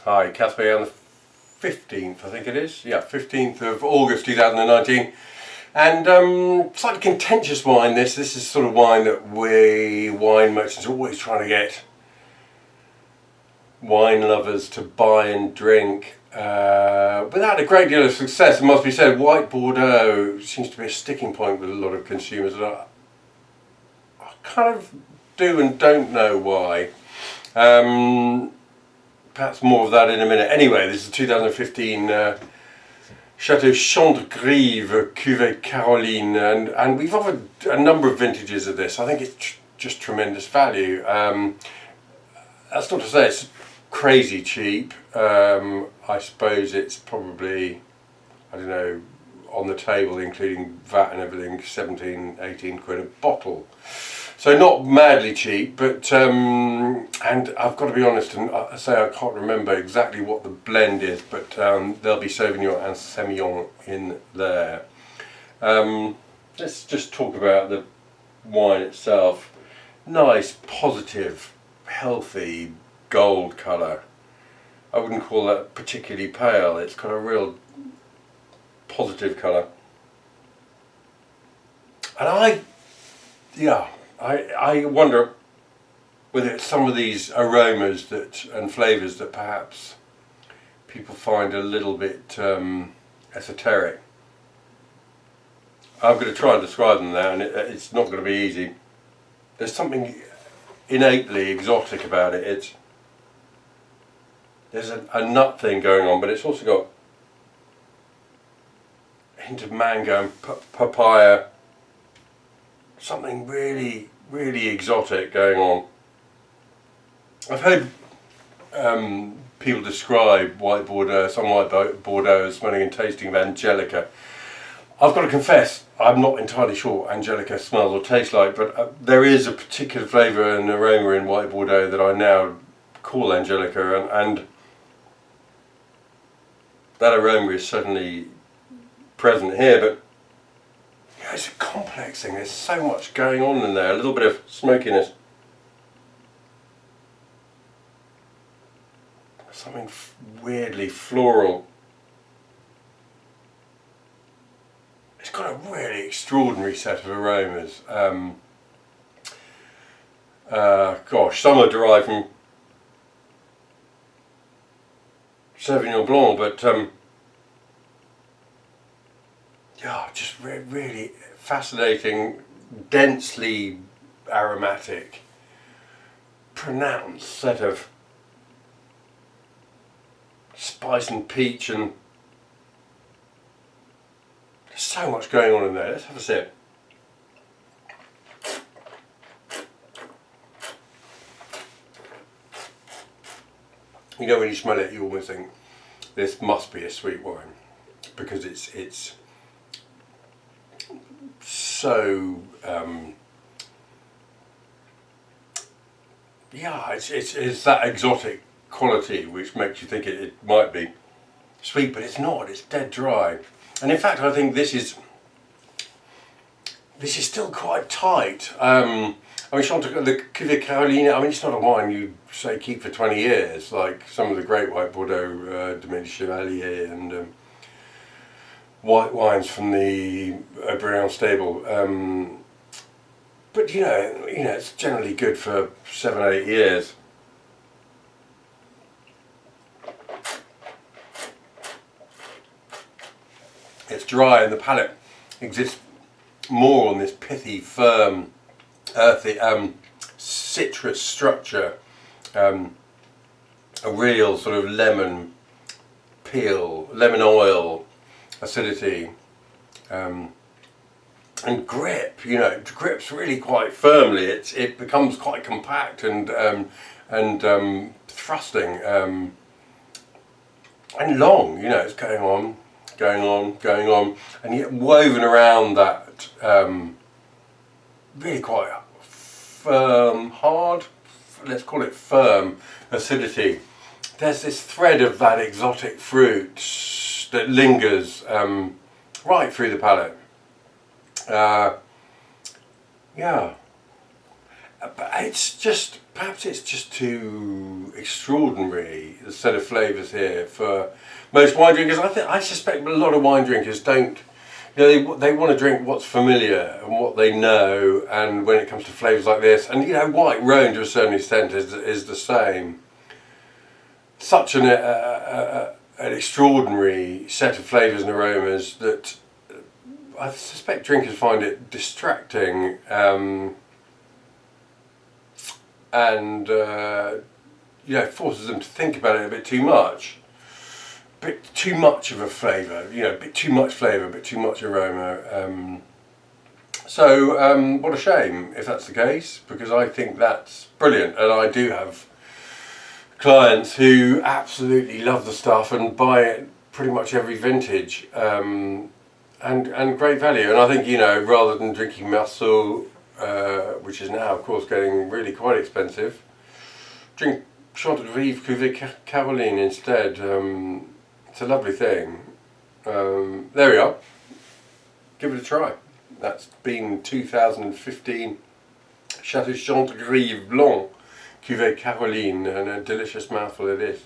Hi, Caspar on the 15th, I think it is. Yeah, 15th of August 2019. And slightly contentious wine this. This is sort of wine that we wine merchants are always trying to get wine lovers to buy and drink. Without a great deal of success, it must be said. White Bordeaux seems to be a sticking point with a lot of consumers. And I kind of do and don't know why. Perhaps more of that in a minute. Anyway, this is 2015 Château Chantegrive, Cuvée Caroline, and we've offered a number of vintages of this. I think it's just tremendous value. That's not to say it's crazy cheap. I suppose it's probably, I don't know, on the table, including VAT and everything, 17, 18 quid a bottle. So not madly cheap, but and I've got to be honest and say I can't remember exactly what the blend is, but there'll be Sauvignon and Semillon in there. Let's just talk about the wine itself. Nice, positive, healthy gold colour. I wouldn't call that particularly pale. It's got a real positive colour. And I wonder whether it's some of these aromas and flavours that perhaps people find a little bit esoteric. I'm going to try and describe them now, and it's not going to be easy. There's something innately exotic about it. There's a nut thing going on, but it's also got a hint of mango and papaya. Something really, really exotic going on. I've heard people describe white Bordeaux, some white Bordeaux as smelling and tasting of Angelica. I've got to confess, I'm not entirely sure what Angelica smells or tastes like, but there is a particular flavour and aroma in white Bordeaux that I now call Angelica, and that aroma is certainly present here, but it's a complex thing. There's so much going on in there. A little bit of smokiness. Something weirdly floral. It's got a really extraordinary set of aromas. Gosh, some are derived from Sauvignon Blanc, but yeah, just really fascinating, densely aromatic, pronounced set of spice and peach, and there's so much going on in there. Let's have a sip. You know, when you smell it, you almost think this must be a sweet wine, because it's so it's that exotic quality which makes you think it might be sweet, but it's not. It's dead dry, and in fact I think this is still quite tight. I mean, the Cuvée Caroline, I mean, it's not a wine you say keep for 20 years like some of the great white Bordeaux, Domaine de Chevalier, and white wines from the Briand stable, but you know, it's generally good for 7 or 8 years. It's dry, and the palate exists more on this pithy, firm, earthy, citrus structure, a real sort of lemon peel, lemon oil acidity, and grip. You know, it grips really quite firmly. It becomes quite compact and thrusting, and long. You know, it's going on, and yet woven around that really quite firm, hard, let's call it firm acidity. There's this thread of that exotic fruit that lingers right through the palate. Yeah, but it's just perhaps it's just too extraordinary, the set of flavours here for most wine drinkers. I suspect a lot of wine drinkers don't, you know, they want to drink what's familiar and what they know, and when it comes to flavours like this, and you know, white Rhone to a certain extent is the same. Such an extraordinary set of flavours and aromas that I suspect drinkers find it distracting, and you know, forces them to think about it a bit too much. Bit too much of a flavour, you know, a bit too much flavour, a bit too much aroma. So what a shame if that's the case, because I think that's brilliant, and I do have clients who absolutely love the stuff and buy it pretty much every vintage, and great value. And I think, you know, rather than drinking Marceau, which is now of course getting really quite expensive, drink Chantegrive Cuvée Caroline instead. It's a lovely thing. There we are. Give it a try. That's been 2015 Château Chantegrive Blanc Cuvée Caroline, and a delicious mouthful it is.